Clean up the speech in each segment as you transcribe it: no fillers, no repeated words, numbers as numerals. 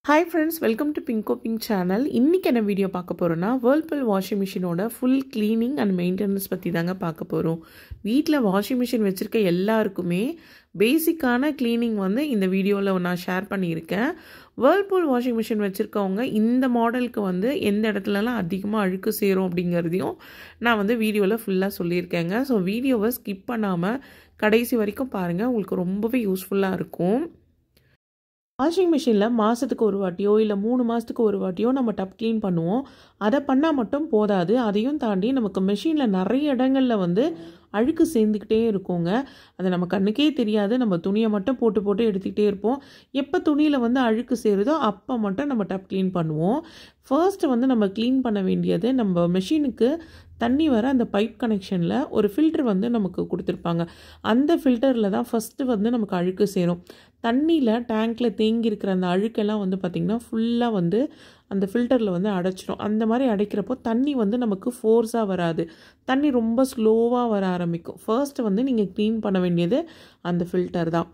Hi friends, welcome to Pinko Pink channel. இன்னைக்கு என்ன video பார்க்க போறோம்னா Whirlpool வாஷிங் மிஷினோட ஃபுல் க்ளீனிங் அண்ட் மெயின்டெனன்ஸ் பற்றி தாங்க பார்க்க போகிறோம். வீட்டில் வாஷிங் மிஷின் வச்சுருக்க எல்லாருக்குமே பேசிக்கான க்ளீனிங் வந்து இந்த வீடியோவில் நான் ஷேர் பண்ணியிருக்கேன். Whirlpool வாஷிங் மிஷின் வச்சுருக்கவங்க இந்த மாடலுக்கு வந்து எந்த இடத்துலலாம் அதிகமாக அழுக்கு சேரும் அப்படிங்கிறதையும் நான் வந்து வீடியோவில் ஃபுல்லாக சொல்லியிருக்கேங்க. ஸோ வீடியோவை ஸ்கிப் பண்ணாமல் கடைசி வரைக்கும் பாருங்கள், உங்களுக்கு ரொம்பவே யூஸ்ஃபுல்லாக இருக்கும். வாஷிங் மிஷினில் மாதத்துக்கு ஒரு வாட்டியோ இல்லை 3 மாதத்துக்கு ஒரு வாட்டியோ நம்ம டப் க்ளீன் பண்ணுவோம். அதை பண்ணால் மட்டும் போதாது, அதையும் தாண்டி நமக்கு மிஷினில் நிறைய இடங்களில் வந்து அழுக்கு சேர்ந்துக்கிட்டே இருக்குங்க. அது நம்ம கண்ணுக்கே தெரியாது, நம்ம துணியை மட்டும் போட்டு எடுத்துக்கிட்டே இருப்போம். எப்போ துணியில் வந்து அழுக்கு சேருதோ அப்போ மட்டும் நம்ம டப் க்ளீன் பண்ணுவோம். ஃபர்ஸ்ட் வந்து நம்ம க்ளீன் பண்ண வேண்டியது, நம்ம மிஷினுக்கு தண்ணி வர அந்த பைப் கனெக்ஷனில் ஒரு ஃபில்டர் வந்து நமக்கு கொடுத்துருப்பாங்க. அந்த ஃபில்டரில் தான் ஃபஸ்ட்டு வந்து நமக்கு அழுக்கு சேரும். தண்ணியில் டேங்க்கில் தேங்கி இருக்கிற அந்த அழுக்கெல்லாம் வந்து பார்த்திங்கன்னா ஃபுல்லாக வந்து அந்த ஃபில்டரில் வந்து அடைச்சிடும். அந்த மாதிரி அடைக்கிறப்போ தண்ணி வந்து நமக்கு ஃபோர்ஸாக வராது, தண்ணி ரொம்ப ஸ்லோவாக வர ஆரம்பிக்கும். ஃபர்ஸ்ட்டு வந்து நீங்கள் க்ளீன் பண்ண வேண்டியது அந்த ஃபில்டர் தான்.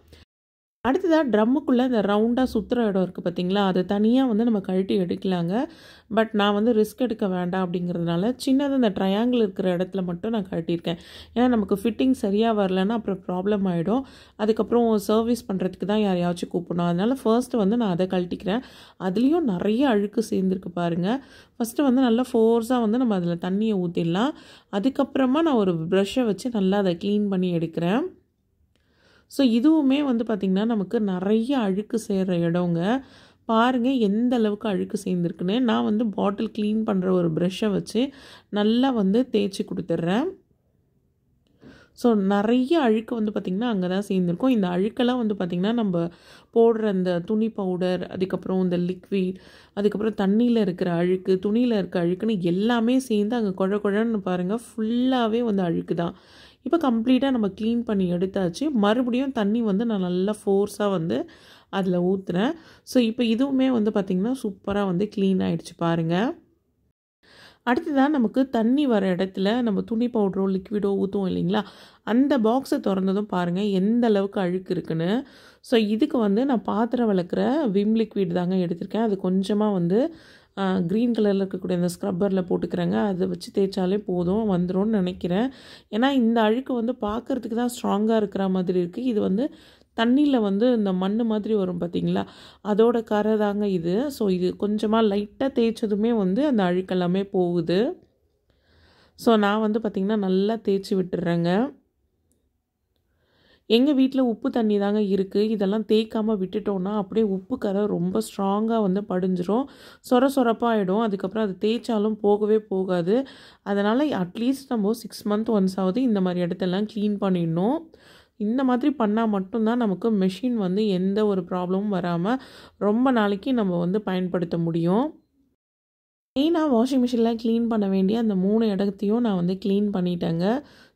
அடுத்ததாக ட்ரம்முக்குள்ளே இந்த ரவுண்டாக சுற்றுற இடம் இருக்குது பார்த்திங்களா, அது தனியாக வந்து நம்ம கழட்டி எடுக்கலாங்க. பட் நான் வந்து ரிஸ்க் எடுக்க வேண்டாம் அப்படிங்கிறதுனால சின்னதாக இந்த ட்ரையாங்கிள் இருக்கிற இடத்துல மட்டும் நான் கழட்டியிருக்கேன். ஏன்னா நமக்கு ஃபிட்டிங் சரியாக வரலன்னா அப்புறம் ப்ராப்ளம் ஆகிடும். அதுக்கப்புறம் சர்வீஸ் பண்ணுறதுக்கு தான் யாரையாச்சும் கூப்பிடணும். அதனால் ஃபர்ஸ்ட்டு வந்து நான் அதை கழட்டிக்கிறேன். அதுலேயும் நிறைய அழுக்கு சேர்ந்துருக்கு பாருங்கள். ஃபஸ்ட்டு வந்து நல்லா ஃபோர்ஸாக வந்து நம்ம அதில் தண்ணியை ஊற்றிடலாம். அதுக்கப்புறமா நான் ஒரு ப்ரஷ்ஷை வச்சு நல்லா அதை க்ளீன் பண்ணி எடுக்கிறேன். ஸோ இதுவுமே வந்து பார்த்திங்கன்னா நமக்கு நிறைய அழுக்கு சேர்கிற இடங்க. பாருங்கள் எந்த அளவுக்கு அழுக்கு சேர்ந்துருக்குன்னு. நான் வந்து பாட்டில் க்ளீன் பண்ணுற ஒரு ப்ரஷ்ஷை வச்சு நல்லா வந்து தேய்ச்சி கொடுத்துட்றேன். ஸோ நிறைய அழுக்கு வந்து பார்த்திங்கன்னா அங்கே தான் சேர்ந்துருக்கும். இந்த அழுக்கெல்லாம் வந்து பார்த்திங்கன்னா நம்ம போடுற அந்த துணி பவுடர், அதுக்கப்புறம் இந்த லிக்விட், அதுக்கப்புறம் தண்ணியில் இருக்கிற அழுக்கு, துணியில் இருக்க அழுக்குன்னு எல்லாமே சேர்ந்து அங்கே குழன்னு பாருங்கள் ஃபுல்லாகவே வந்து அழுக்கு தான். இப்போ கம்ப்ளீட்டாக நம்ம க்ளீன் பண்ணி எடுத்தாச்சு. மறுபடியும் தண்ணி வந்து நான் நல்லா ஃபோர்ஸாக வந்து அதில் ஊற்றுறேன். ஸோ இப்போ இதுவுமே வந்து பார்த்திங்கன்னா சூப்பராக வந்து க்ளீன் ஆகிடுச்சு பாருங்கள். அடுத்ததான் நமக்கு தண்ணி வர இடத்துல நம்ம துணி பவுடரோ லிக்விடோ ஊற்றுவோம் இல்லைங்களா, அந்த பாக்ஸை திறந்ததும் பாருங்கள் எந்த அளவுக்கு அழுக்கு இருக்குன்னு. ஸோ இதுக்கு வந்து நான் பாத்திரம் விளக்குற விம் லிக்விட் தாங்க எடுத்திருக்கேன். அது கொஞ்சமாக வந்து க்ரீன் கலரில் இருக்கக்கூடிய அந்த ஸ்க்ரப்பரில் போட்டுக்கிறேங்க. அதை வச்சு தேய்ச்சாலே போதும், வந்துடும் நினைக்கிறேன். ஏன்னா இந்த அழுக்கு வந்து பார்க்குறதுக்கு தான் ஸ்ட்ராங்காக இருக்கிற மாதிரி இருக்குது. இது வந்து தண்ணியில் வந்து இந்த மண் மாதிரி வரும் பார்த்திங்களா, அதோட கரை தாங்க இது. ஸோ இது கொஞ்சமாக லைட்டாக தேய்ச்சதுமே வந்து அந்த அழுக்கெல்லாமே போகுது. ஸோ நான் வந்து பார்த்திங்கன்னா நல்லா தேய்ச்சி விட்டுறேங்க. எங்கள் வீட்டில் உப்பு தண்ணி தாங்க இருக்குது. இதெல்லாம் தேய்க்காமல் விட்டுட்டோன்னா அப்படியே உப்பு கரை ரொம்ப ஸ்ட்ராங்காக வந்து படிஞ்சிரும், சொரப்பாகிடும். அதுக்கப்புறம் அது தேய்ச்சாலும் போகவே போகாது. அதனால் அட்லீஸ்ட் நம்ம 6 மந்த் ஒன்ஸ் ஆகுது இந்த மாதிரி இடத்தெல்லாம் க்ளீன் பண்ணிடணும். இந்த மாதிரி பண்ணால் மட்டும்தான் நமக்கு மெஷின் வந்து எந்த ஒரு ப்ராப்ளமும் வராமல் ரொம்ப நாளைக்கு நம்ம வந்து பயன்படுத்த முடியும். மெயினாக வாஷிங் மிஷினில் க்ளீன் பண்ண வேண்டிய அந்த 3 இடத்தையும் நான் வந்து க்ளீன் பண்ணிட்டேங்க.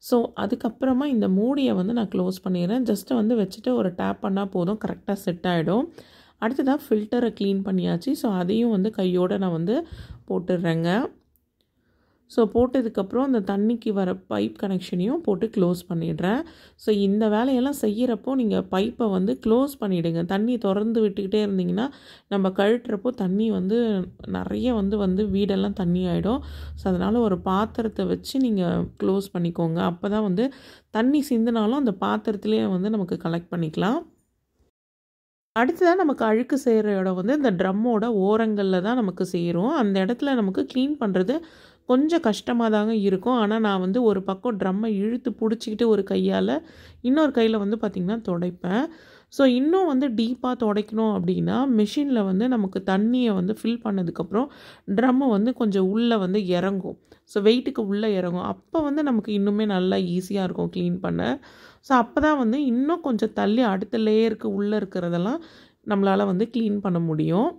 ஸோ அதுக்கப்புறமா இந்த மூடியை வந்து நான் க்ளோஸ் பண்ணிடுறேன். ஜஸ்ட்டு வந்து வச்சுட்டு ஒரு டேப் பண்ணால் போதும், கரெக்டாக செட் ஆகிடும். அடுத்ததாக ஃபில்டரை க்ளீன் பண்ணியாச்சு. ஸோ அதையும் வந்து கையோடு நான் வந்து போட்டுடுறேங்க. ஸோ போட்டதுக்கப்புறம் அந்த தண்ணிக்கு வர பைப் கனெக்ஷனையும் போட்டு க்ளோஸ் பண்ணிடுறேன். ஸோ இந்த வேலையெல்லாம் செய்கிறப்போ நீங்கள் பைப்பை வந்து க்ளோஸ் பண்ணிவிடுங்க. தண்ணி திறந்து விட்டுக்கிட்டே இருந்தீங்கன்னா நம்ம கழட்டுறப்போ தண்ணி வந்து நிறைய வந்து வீடெல்லாம் தண்ணி ஆகிடும். ஸோ அதனால் ஒரு பாத்திரத்தை வச்சு நீங்கள் க்ளோஸ் பண்ணிக்கோங்க. அப்போ தான் வந்து தண்ணி சிந்தினாலும் அந்த பாத்திரத்துலேயே வந்து நமக்கு கலெக்ட் பண்ணிக்கலாம். அடுத்ததாக நமக்கு அழுக்கு செய்கிற இடம் வந்து இந்த ட்ரம்மோட ஓரங்களில் தான் நமக்கு சேரும். அந்த இடத்துல நமக்கு க்ளீன் பண்ணுறது கொஞ்சம் கஷ்டமாக தாங்க இருக்கும். ஆனால் நான் வந்து ஒரு பக்கம் ட்ரம்மை இழுத்து பிடிச்சிக்கிட்டு ஒரு கையால், இன்னொரு கையில் வந்து பார்த்திங்கன்னா துடைப்பேன். ஸோ இன்னும் வந்து டீப்பாக துடைக்கணும் அப்படின்னா மிஷினில் வந்து நமக்கு தண்ணியை வந்து ஃபில் பண்ணதுக்கப்புறம் ட்ரம்மு வந்து கொஞ்சம் உள்ளே வந்து இறங்கும். ஸோ வெயிட்டுக்கு உள்ளே இறங்கும். அப்போ வந்து நமக்கு இன்னுமே நல்லா ஈஸியாக இருக்கும் க்ளீன் பண்ண. ஸோ அப்போ தான் வந்து இன்னும் கொஞ்சம் தள்ளி அடுத்த லேயருக்கு உள்ளே இருக்கிறதெல்லாம் நம்மளால் வந்து க்ளீன் பண்ண முடியும்.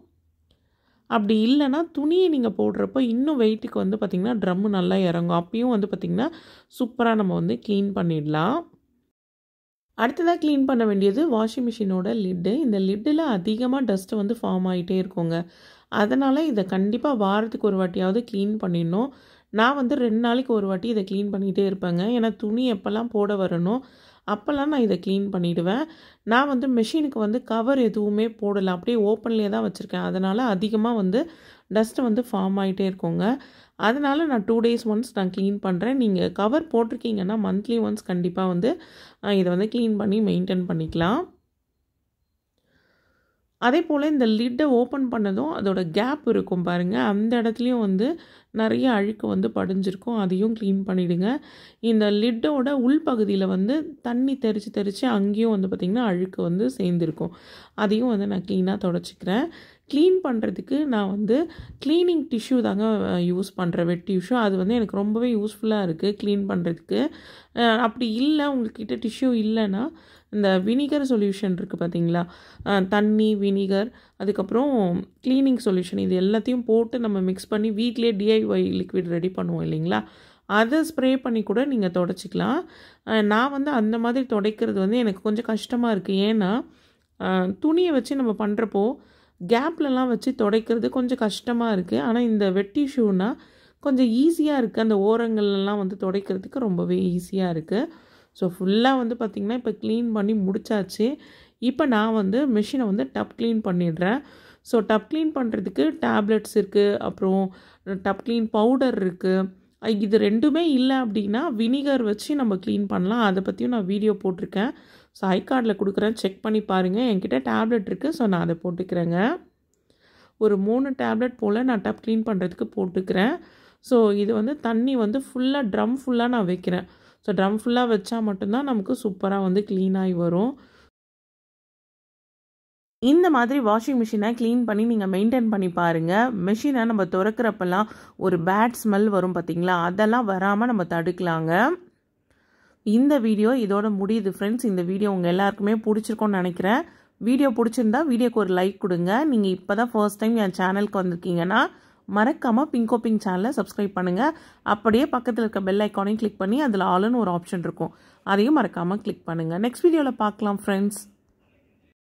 அப்படி இல்லைன்னா துணியை நீங்கள் போடுறப்போ இன்னும் வெயிட்டுக்கு வந்து பார்த்திங்கன்னா ட்ரம்மு நல்லா இறங்கும். அப்பயும் வந்து பார்த்திங்கன்னா சூப்பராக நம்ம வந்து க்ளீன் பண்ணிடலாம். அடுத்ததாக க்ளீன் பண்ண வேண்டியது வாஷிங் மிஷினோட லிட்டு. இந்த லிட்டில் அதிகமாக டஸ்ட்டு வந்து ஃபார்ம் ஆகிட்டே இருக்குங்க. அதனால் இதை கண்டிப்பாக வாரத்துக்கு ஒரு வாட்டியாவது க்ளீன் பண்ணிடணும். நான் வந்து 2 நாளைக்கு ஒரு வாட்டி இதை க்ளீன் பண்ணிகிட்டே இருப்பேங்க. ஏன்னா துணி எப்போல்லாம் போட வரணும் அப்போல்லாம் நான் இதை க்ளீன் பண்ணிவிடுவேன். நான் வந்து மெஷினுக்கு வந்து கவர் எதுவுமே போடலை, அப்படியே ஓப்பன்லேயே தான் வச்சுருக்கேன். அதனால் அதிகமாக வந்து டஸ்ட்டு வந்து ஃபார்ம் ஆகிட்டே இருக்குங்க. அதனால் நான் 2 days ஒன்ஸ் நான் க்ளீன் பண்ணுறேன். நீங்கள் கவர் போட்டிருக்கீங்கன்னா மந்த்லி ஒன்ஸ் கண்டிப்பாக வந்து இதை வந்து க்ளீன் பண்ணி மெயின்டைன் பண்ணிக்கலாம். அதே போல் இந்த லிட்டை ஓப்பன் பண்ணதும் அதோட கேப் இருக்கும் பாருங்கள், அந்த இடத்துலையும் வந்து நிறைய அழுக்கு வந்து படிஞ்சிருக்கும். அதையும் க்ளீன் பண்ணிவிடுங்க. இந்த லிட்டோட உள்பகுதியில் வந்து தண்ணி தெரித்து அங்கேயும் வந்து பார்த்திங்கன்னா அழுக்கு வந்து சேர்ந்துருக்கும். அதையும் வந்து நான் க்ளீனாக தொடச்சிக்கிறேன். க்ளீன் பண்ணுறதுக்கு நான் வந்து க்ளீனிங் டிஷ்யூ தாங்க யூஸ் பண்ணுறேன், வெட் டிஷ்யூ. அது வந்து எனக்கு ரொம்பவே யூஸ்ஃபுல்லாக இருக்குது க்ளீன் பண்ணுறதுக்கு. அப்படி இல்லை உங்கள்கிட்ட டிஷ்யூ இல்லைன்னா இந்த வினிகர் சொல்யூஷன் இருக்குது பார்த்தீங்களா, தண்ணி, வினிகர், அதுக்கப்புறம் க்ளீனிங் சொல்யூஷன், இது எல்லாத்தையும் போட்டு நம்ம மிக்ஸ் பண்ணி வீட்டிலே டிஐஒய் லிக்விட் ரெடி பண்ணுவோம் இல்லைங்களா, அதை ஸ்ப்ரே பண்ணி கூட நீங்கள் துடைச்சிக்கலாம். நான் வந்து அந்த மாதிரி துடைக்கிறது வந்து எனக்கு கொஞ்சம் கஷ்டமாக இருக்குது. ஏன்னா துணியை வச்சு நம்ம பண்ணுறப்போ கேப்லலாம் வச்சு துடைக்கிறது கொஞ்சம் கஷ்டமாக இருக்குது. ஆனால் இந்த வெட் டிஷ்யூனா கொஞ்சம் ஈஸியாக இருக்குது. அந்த ஓரங்கள்லாம் வந்து துடைக்கிறதுக்கு ரொம்பவே ஈஸியாக இருக்குது. ஸோ ஃபுல்லாக வந்து பார்த்திங்கன்னா இப்போ க்ளீன் பண்ணி முடிச்சாச்சு. இப்போ நான் வந்து மெஷினை வந்து டப் க்ளீன் பண்ணிடுறேன். ஸோ டப் க்ளீன் பண்ணுறதுக்கு டேப்லெட்ஸ் இருக்குது, அப்புறம் டப் க்ளீன் பவுடர் இருக்குது. இது ரெண்டுமே இல்லை அப்படின்னா வினிகர் வச்சு நம்ம க்ளீன் பண்ணலாம். அதை பற்றியும் நான் வீடியோ போட்டிருக்கேன். ஸோ ஐ கார்டில் கொடுக்குறேன், செக் பண்ணி பாருங்கள். என்கிட்ட டேப்லெட் இருக்குது, ஸோ நான் அதை போட்டுக்கிறேங்க. ஒரு 3 டேப்லெட் போல் நான் டப் க்ளீன் பண்ணுறதுக்கு போட்டுக்கிறேன். ஸோ இது வந்து தண்ணி வந்து ஃபுல்லாக ட்ரம் ஃபுல்லாக நான் வைக்கிறேன். ஸோ ட்ரம் ஃபுல்லாக வச்சா மட்டும்தான் நமக்கு சூப்பராக வந்து க்ளீனாகி வரும். இந்த மாதிரி வாஷிங் மிஷினை க்ளீன் பண்ணி நீங்கள் மெயின்டைன் பண்ணி பாருங்கள். மிஷினை நம்ம திறக்கிறப்பெல்லாம் ஒரு பேட் ஸ்மெல் வரும் பார்த்திங்களா, அதெல்லாம் வராமல் நம்ம தடுக்கலாங்க. இந்த வீடியோ இதோட முடியுது ஃப்ரெண்ட்ஸ். இந்த வீடியோ உங்கள் எல்லாருக்குமே பிடிச்சிருக்கோன்னு நினைக்கிறேன். வீடியோ பிடிச்சிருந்தா வீடியோக்கு ஒரு லைக் கொடுங்க. நீங்கள் இப்போ தான் ஃபர்ஸ்ட் டைம் என் சேனலுக்கு வந்திருக்கீங்கன்னா மறக்காமல் பிங்கோ பிங்க் சேனலை சப்ஸ்கிரைப் பண்ணுங்கள். அப்படியே பக்கத்தில் இருக்க பெல் ஐக்கானையும் கிளிக் பண்ணி அதில் ஆல்னு ஒரு ஆப்ஷன் இருக்கும், அதையும் மறக்காமல் கிளிக் பண்ணுங்கள். நெக்ஸ்ட் வீடியோவில் பார்க்கலாம் ஃப்ரெண்ட்ஸ்.